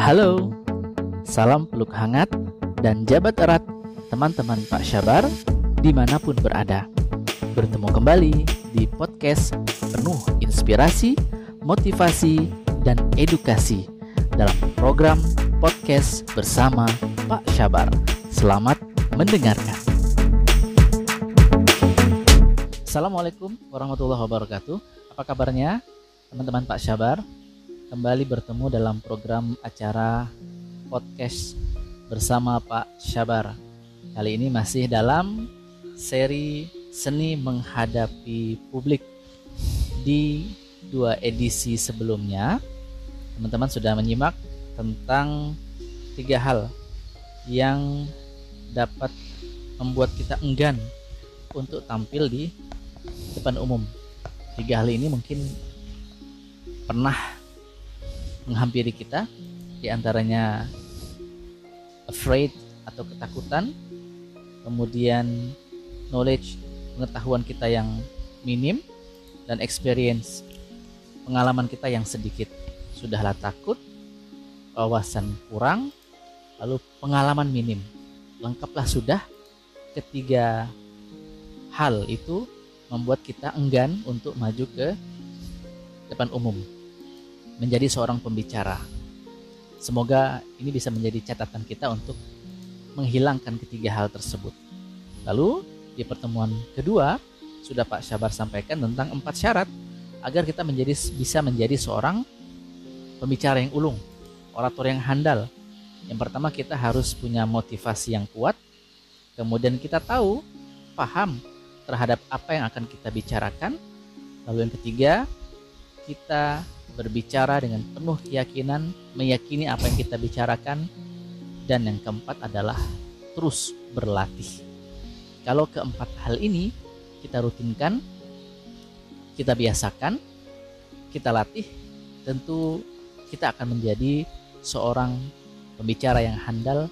Halo, salam peluk hangat dan jabat erat teman-teman Pak Syabar dimanapun berada. Bertemu kembali di podcast penuh inspirasi, motivasi, dan edukasi dalam program podcast bersama Pak Syabar. Selamat mendengarkan. Assalamualaikum warahmatullahi wabarakatuh. Apa kabarnya teman-teman Pak Syabar? Kembali bertemu dalam program acara podcast bersama Pak Syabar. Kali ini masih dalam seri Seni Menghadapi Publik. Di 2 edisi sebelumnya, teman-teman sudah menyimak tentang 3 hal yang dapat membuat kita enggan untuk tampil di depan umum. 3 hal ini mungkin pernah menghampiri kita, di antaranya afraid atau ketakutan, kemudian knowledge, pengetahuan kita yang minim, dan experience, pengalaman kita yang sedikit. Sudahlah takut, wawasan kurang, lalu pengalaman minim. Lengkaplah sudah. Ketiga hal itu membuat kita enggan untuk maju ke depan umum, menjadi seorang pembicara. Semoga ini bisa menjadi catatan kita untuk menghilangkan ketiga hal tersebut. Lalu di pertemuan kedua sudah Pak Syabar sampaikan tentang 4 syarat agar kita bisa menjadi seorang pembicara yang ulung, orator yang handal. Yang pertama, kita harus punya motivasi yang kuat. Kemudian kita tahu, paham terhadap apa yang akan kita bicarakan. Lalu yang ketiga, kita berbicara dengan penuh keyakinan, meyakini apa yang kita bicarakan. Dan yang keempat adalah terus berlatih. Kalau keempat hal ini kita rutinkan, kita biasakan, kita latih, tentu kita akan menjadi seorang pembicara yang handal,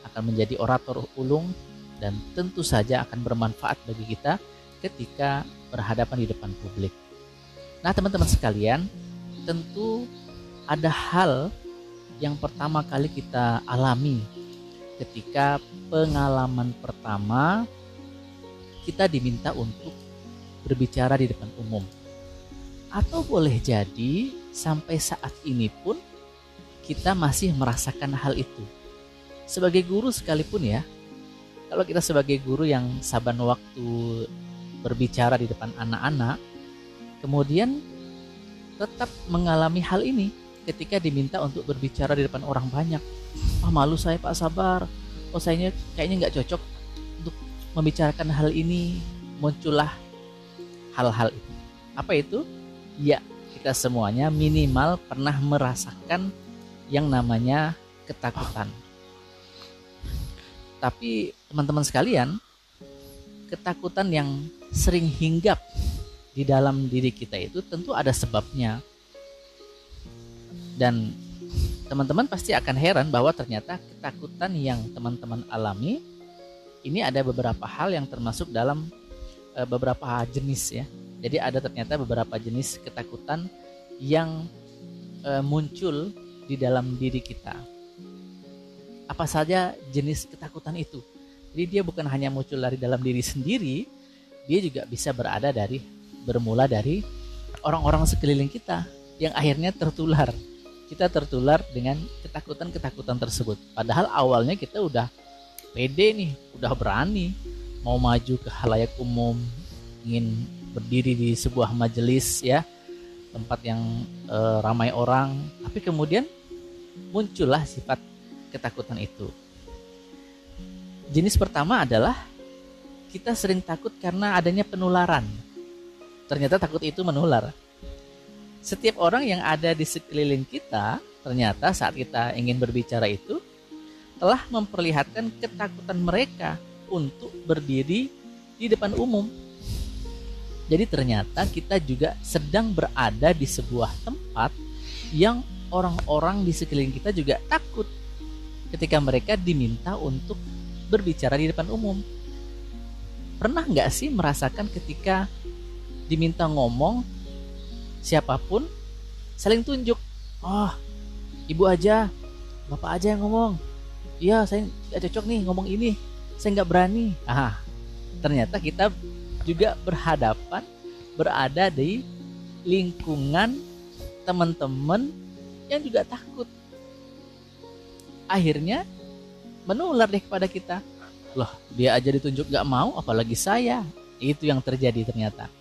akan menjadi orator ulung, dan tentu saja akan bermanfaat bagi kita ketika berhadapan di depan publik. Nah, teman-teman sekalian, tentu ada hal yang pertama kali kita alami ketika pengalaman pertama kita diminta untuk berbicara di depan umum. Atau boleh jadi sampai saat ini pun kita masih merasakan hal itu. Sebagai guru sekalipun ya, kalau kita sebagai guru yang saban waktu berbicara di depan anak-anak, kemudian tetap mengalami hal ini ketika diminta untuk berbicara di depan orang banyak. Malu saya Pak Sabar, saya kayaknya nggak cocok untuk membicarakan hal ini. Muncullah hal-hal itu. Apa itu? Ya, kita semuanya minimal pernah merasakan yang namanya ketakutan. Tapi teman-teman sekalian, ketakutan yang sering hinggap di dalam diri kita itu tentu ada sebabnya. Dan teman-teman pasti akan heran bahwa ternyata ketakutan yang teman-teman alami ini ada beberapa hal yang termasuk dalam beberapa jenis ya. Jadi ada ternyata beberapa jenis ketakutan yang muncul di dalam diri kita. Apa saja jenis ketakutan itu? Jadi dia bukan hanya muncul dari dalam diri sendiri, dia juga bisa bermula dari orang-orang sekeliling kita yang akhirnya tertular. Kita tertular dengan ketakutan-ketakutan tersebut. Padahal awalnya kita udah pede nih, udah berani mau maju ke khalayak umum, ingin berdiri di sebuah majelis ya, tempat yang ramai orang. Tapi kemudian muncullah sifat ketakutan itu. Jenis pertama adalah kita sering takut karena adanya penularan. Ternyata takut itu menular. Setiap orang yang ada di sekeliling kita, ternyata saat kita ingin berbicara itu, telah memperlihatkan ketakutan mereka untuk berdiri di depan umum. Jadi ternyata kita juga sedang berada di sebuah tempat yang orang-orang di sekeliling kita juga takut ketika mereka diminta untuk berbicara di depan umum. Pernah nggak sih merasakan ketika diminta ngomong, siapapun saling tunjuk, oh ibu aja, Bapak aja yang ngomong. Iya, saya nggak cocok nih ngomong ini, saya nggak berani. Ternyata kita juga berada di lingkungan teman-teman yang juga takut. Akhirnya menular deh kepada kita. Loh, dia aja ditunjuk gak mau, apalagi saya. Itu yang terjadi ternyata.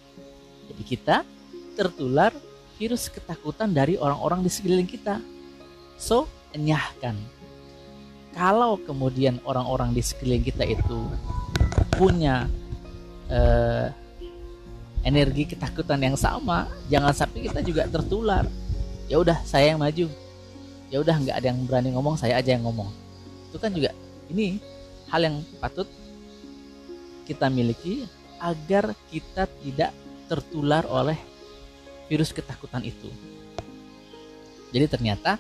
Jadi kita tertular virus ketakutan dari orang-orang di sekeliling kita. So, enyahkan. Kalau kemudian orang-orang di sekeliling kita itu punya energi ketakutan yang sama, jangan sampai kita juga tertular. Ya udah, saya yang maju. Ya udah, nggak ada yang berani ngomong, saya aja yang ngomong. Itu kan juga ini hal yang patut kita miliki agar kita tidak tertular oleh virus ketakutan itu. Jadi ternyata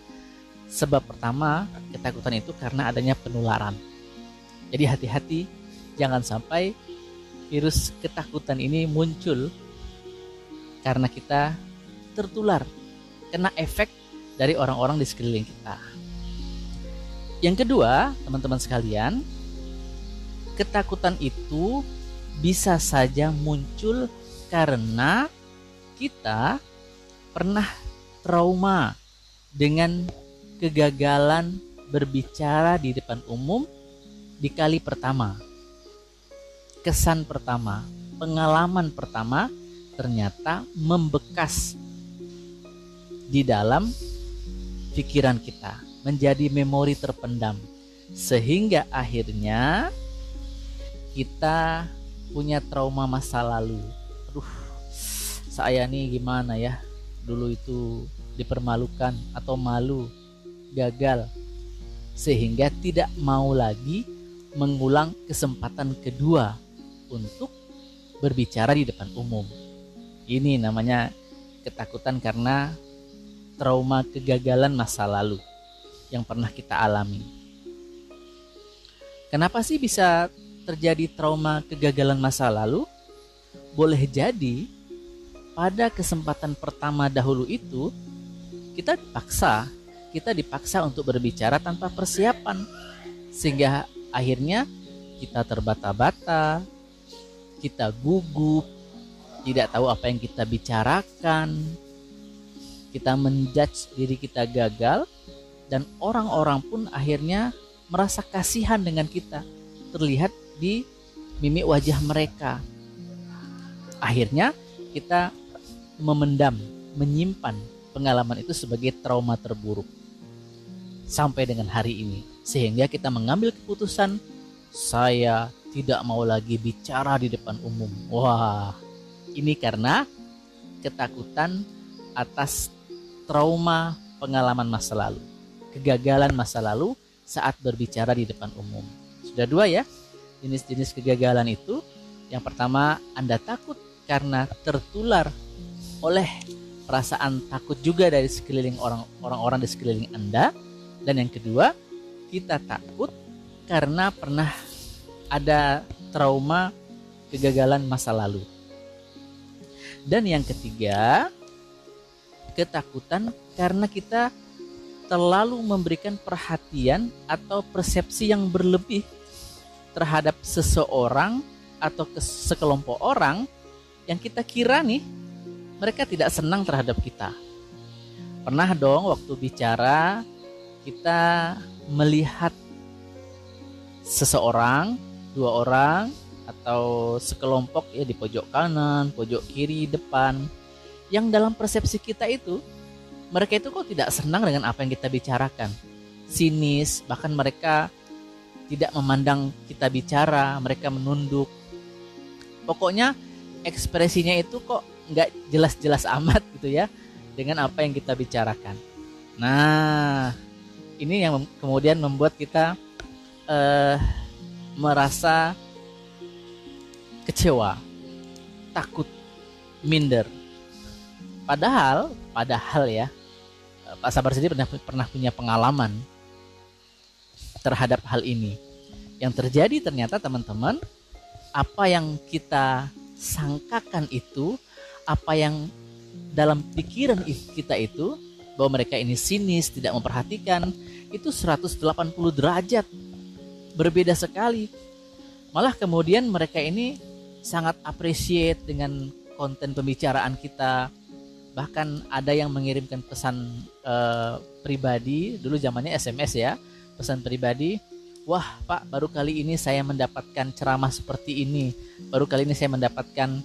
sebab pertama ketakutan itu karena adanya penularan. Jadi hati-hati, jangan sampai virus ketakutan ini muncul karena kita tertular, kena efek dari orang-orang di sekeliling kita. Yang kedua, teman-teman sekalian, ketakutan itu bisa saja muncul karena kita pernah trauma dengan kegagalan berbicara di depan umum di kali pertama. Kesan pertama, pengalaman pertama ternyata membekas di dalam pikiran kita, menjadi memori terpendam, sehingga akhirnya kita punya trauma masa lalu. Aduh, saya nih gimana ya, dulu itu dipermalukan atau malu, gagal, sehingga tidak mau lagi mengulang kesempatan kedua untuk berbicara di depan umum. Ini namanya ketakutan karena trauma kegagalan masa lalu yang pernah kita alami. Kenapa sih bisa terjadi trauma kegagalan masa lalu? Boleh jadi pada kesempatan pertama dahulu itu kita dipaksa untuk berbicara tanpa persiapan, sehingga akhirnya kita terbata-bata, kita gugup, tidak tahu apa yang kita bicarakan, kita menjudge diri kita gagal, dan orang-orang pun akhirnya merasa kasihan dengan kita, terlihat di mimik wajah mereka. Akhirnya kita memendam, menyimpan pengalaman itu sebagai trauma terburuk sampai dengan hari ini, sehingga kita mengambil keputusan, saya tidak mau lagi bicara di depan umum. Wah, ini karena ketakutan atas trauma pengalaman masa lalu, kegagalan masa lalu saat berbicara di depan umum. Sudah dua ya jenis-jenis kegagalan itu. Yang pertama, Anda takut karena tertular oleh perasaan takut juga dari sekeliling orang-orang di sekeliling Anda. Dan yang kedua, kita takut karena pernah ada trauma kegagalan masa lalu. Dan yang ketiga, ketakutan karena kita terlalu memberikan perhatian atau persepsi yang berlebih terhadap seseorang atau sekelompok orang yang kita kira nih mereka tidak senang terhadap kita. Pernah dong waktu bicara kita melihat seseorang, dua orang atau sekelompok ya di pojok kanan, pojok kiri, depan, yang dalam persepsi kita itu mereka itu kok tidak senang dengan apa yang kita bicarakan, sinis, bahkan mereka tidak memandang kita bicara, mereka menunduk. Pokoknya ekspresinya itu kok nggak jelas-jelas amat gitu ya dengan apa yang kita bicarakan. Nah, ini yang kemudian membuat kita merasa kecewa, takut, minder. Padahal ya, Pak Sabar sendiri pernah punya pengalaman terhadap hal ini. Yang terjadi ternyata teman-teman, apa yang kita sangkakan itu, apa yang dalam pikiran kita itu, bahwa mereka ini sinis, tidak memperhatikan, itu 180 derajat, berbeda sekali. Malah kemudian mereka ini sangat appreciate dengan konten pembicaraan kita. Bahkan ada yang mengirimkan pesan pribadi, dulu zamannya SMS ya, pesan pribadi. Wah Pak, baru kali ini saya mendapatkan ceramah seperti ini, baru kali ini saya mendapatkan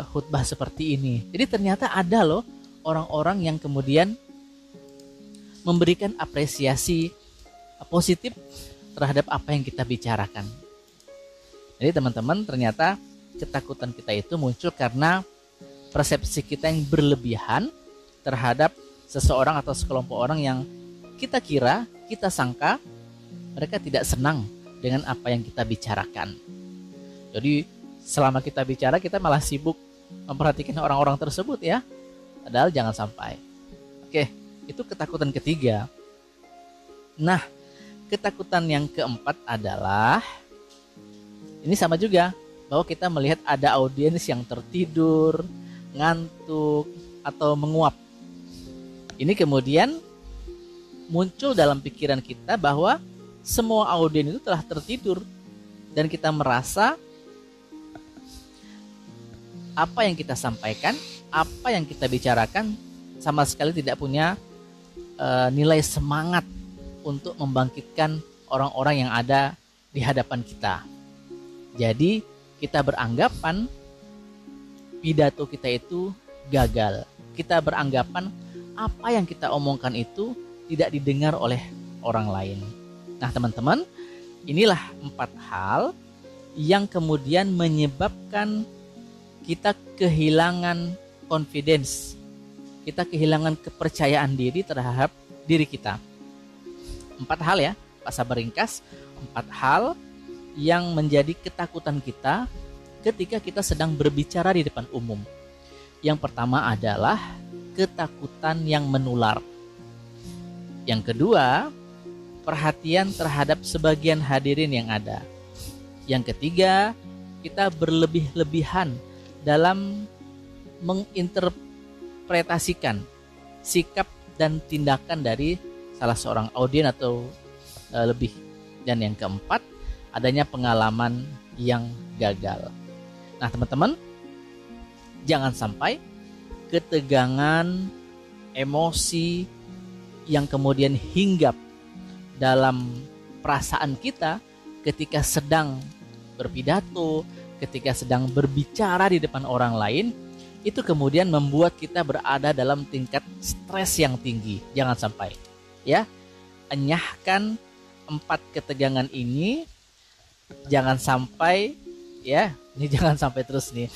khutbah seperti ini. Jadi ternyata ada loh orang-orang yang kemudian memberikan apresiasi positif terhadap apa yang kita bicarakan. Jadi teman-teman, ternyata ketakutan kita itu muncul karena persepsi kita yang berlebihan terhadap seseorang atau sekelompok orang yang kita kira, kita sangka mereka tidak senang dengan apa yang kita bicarakan. Jadi selama kita bicara, kita malah sibuk memperhatikan orang-orang tersebut ya. Padahal jangan sampai. Oke, itu ketakutan ketiga. Nah, ketakutan yang keempat adalah, ini sama juga, bahwa kita melihat ada audiens yang tertidur, ngantuk, atau menguap. Ini kemudian muncul dalam pikiran kita bahwa semua audiens itu telah tertidur. Dan kita merasa apa yang kita sampaikan, apa yang kita bicarakan sama sekali tidak punya nilai semangat untuk membangkitkan orang-orang yang ada di hadapan kita. Jadi kita beranggapan pidato kita itu gagal. Kita beranggapan apa yang kita omongkan itu tidak didengar oleh orang lain. Nah teman-teman, inilah 4 hal yang kemudian menyebabkan kita kehilangan confidence, kita kehilangan kepercayaan diri terhadap diri kita. 4 hal ya, Pak Sabar ringkas, 4 hal yang menjadi ketakutan kita ketika kita sedang berbicara di depan umum. Yang pertama adalah ketakutan yang menular. Yang kedua, perhatian terhadap sebagian hadirin yang ada. Yang ketiga, kita berlebih-lebihan dalam menginterpretasikan sikap dan tindakan dari salah seorang audiens atau lebih. Dan yang keempat, adanya pengalaman yang gagal. Nah teman-teman, jangan sampai ketegangan, emosi yang kemudian hinggap dalam perasaan kita ketika sedang berpidato, ketika sedang berbicara di depan orang lain, itu kemudian membuat kita berada dalam tingkat stres yang tinggi. Jangan sampai ya, enyahkan 4 ketegangan ini. Jangan sampai ya, ini jangan sampai terus nih.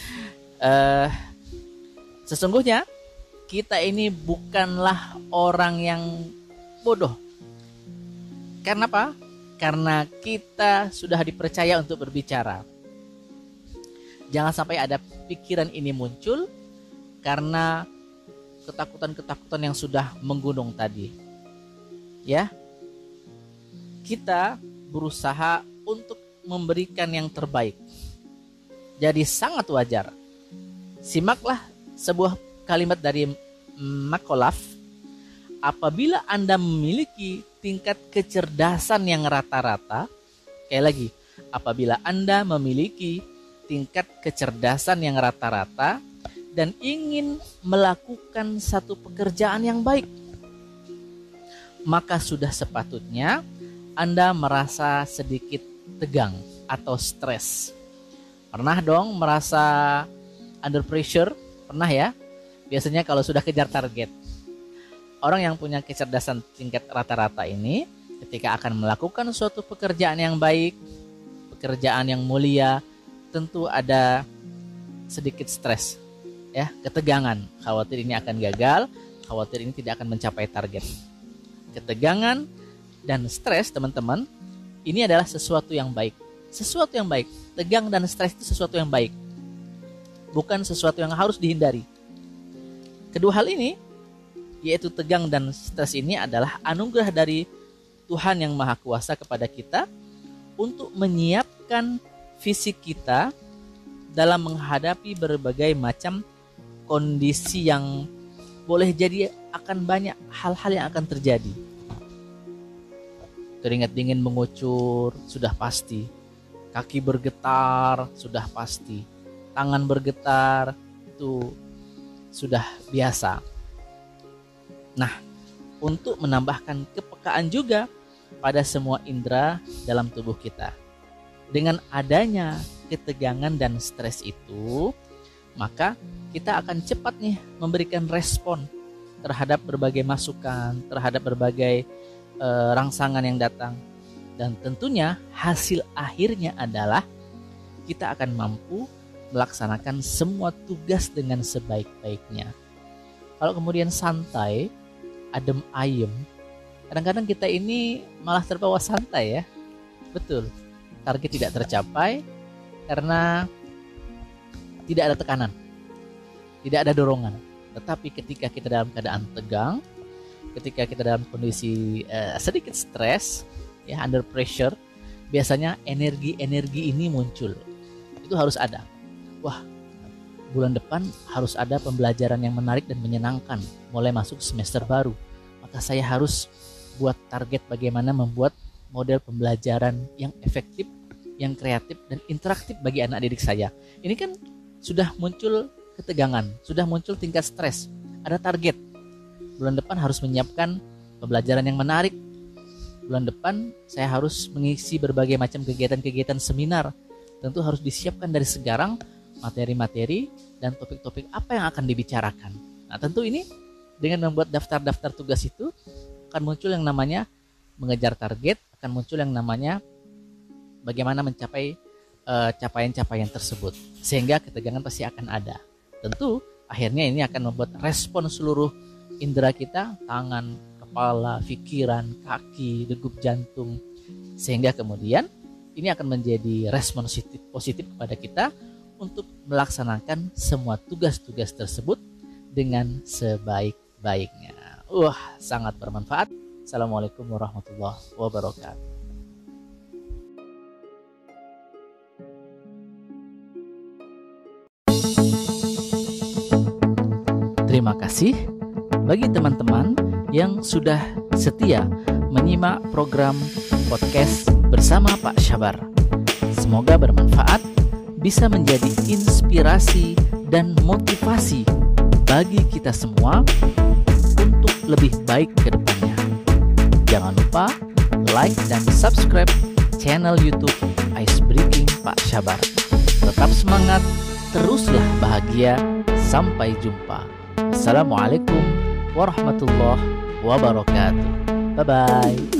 Sesungguhnya kita ini bukanlah orang yang bodoh. Karena apa? Karena kita sudah dipercaya untuk berbicara. Jangan sampai ada pikiran ini muncul karena ketakutan-ketakutan yang sudah menggunung tadi. Ya. Kita berusaha untuk memberikan yang terbaik. Jadi sangat wajar. Simaklah sebuah kalimat dari Makolaf. Apabila Anda memiliki tingkat kecerdasan yang rata-rata, sekali lagi, apabila Anda memiliki tingkat kecerdasan yang rata-rata dan ingin melakukan satu pekerjaan yang baik, maka sudah sepatutnya Anda merasa sedikit tegang atau stres. Pernah dong merasa under pressure? Pernah ya? Biasanya kalau sudah kejar target. Orang yang punya kecerdasan tingkat rata-rata ini ketika akan melakukan suatu pekerjaan yang baik, pekerjaan yang mulia, tentu ada sedikit stres, ya, ketegangan, khawatir ini akan gagal, khawatir ini tidak akan mencapai target. Ketegangan dan stres, teman-teman, ini adalah sesuatu yang baik. Sesuatu yang baik. Tegang dan stres itu sesuatu yang baik, bukan sesuatu yang harus dihindari. Kedua hal ini, yaitu tegang dan stres ini adalah anugerah dari Tuhan yang Maha Kuasa kepada kita untuk menyiapkan fisik kita dalam menghadapi berbagai macam kondisi yang boleh jadi akan banyak hal-hal yang akan terjadi. keringat dingin mengucur, sudah pasti. Kaki bergetar, sudah pasti. Tangan bergetar, itu sudah biasa. Nah, untuk menambahkan kepekaan juga pada semua indera dalam tubuh kita. Dengan adanya ketegangan dan stres itu, maka kita akan cepat nih memberikan respon terhadap berbagai masukan, terhadap berbagai rangsangan yang datang. Dan tentunya hasil akhirnya adalah kita akan mampu melaksanakan semua tugas dengan sebaik-baiknya. Kalau kemudian santai, adem ayem, kadang-kadang kita ini malah terbawa santai ya. Betul, target tidak tercapai karena tidak ada tekanan, tidak ada dorongan. Tetapi ketika kita dalam keadaan tegang, ketika kita dalam kondisi sedikit stres, ya, under pressure, biasanya energi-energi ini muncul. Itu harus ada. Wah, bulan depan harus ada pembelajaran yang menarik dan menyenangkan, mulai masuk semester baru. Maka saya harus buat target bagaimana membuat model pembelajaran yang efektif, yang kreatif dan interaktif bagi anak didik saya. Ini kan sudah muncul ketegangan, sudah muncul tingkat stres, ada target. Bulan depan harus menyiapkan pembelajaran yang menarik. Bulan depan saya harus mengisi berbagai macam kegiatan-kegiatan seminar. Tentu harus disiapkan dari sekarang materi-materi dan topik-topik apa yang akan dibicarakan. Nah, tentu ini dengan membuat daftar-daftar tugas itu akan muncul yang namanya mengejar target, akan muncul yang namanya bagaimana mencapai capaian-capaian tersebut. Sehingga ketegangan pasti akan ada. Tentu akhirnya ini akan membuat respon seluruh indera kita, tangan, kepala, pikiran, kaki, degup jantung. Sehingga kemudian ini akan menjadi respon positif kepada kita untuk melaksanakan semua tugas-tugas tersebut dengan sebaik-baiknya. Sangat bermanfaat. Assalamualaikum warahmatullahi wabarakatuh. Terima kasih bagi teman-teman yang sudah setia menyimak program podcast bersama Pak Syabar. Semoga bermanfaat, bisa menjadi inspirasi dan motivasi bagi kita semua untuk lebih baik ke depannya. Jangan lupa like dan subscribe channel YouTube Ice Breaking Pak Syabar. Tetap semangat, teruslah bahagia. Sampai jumpa. Assalamualaikum warahmatullahi wabarakatuh. Bye-bye.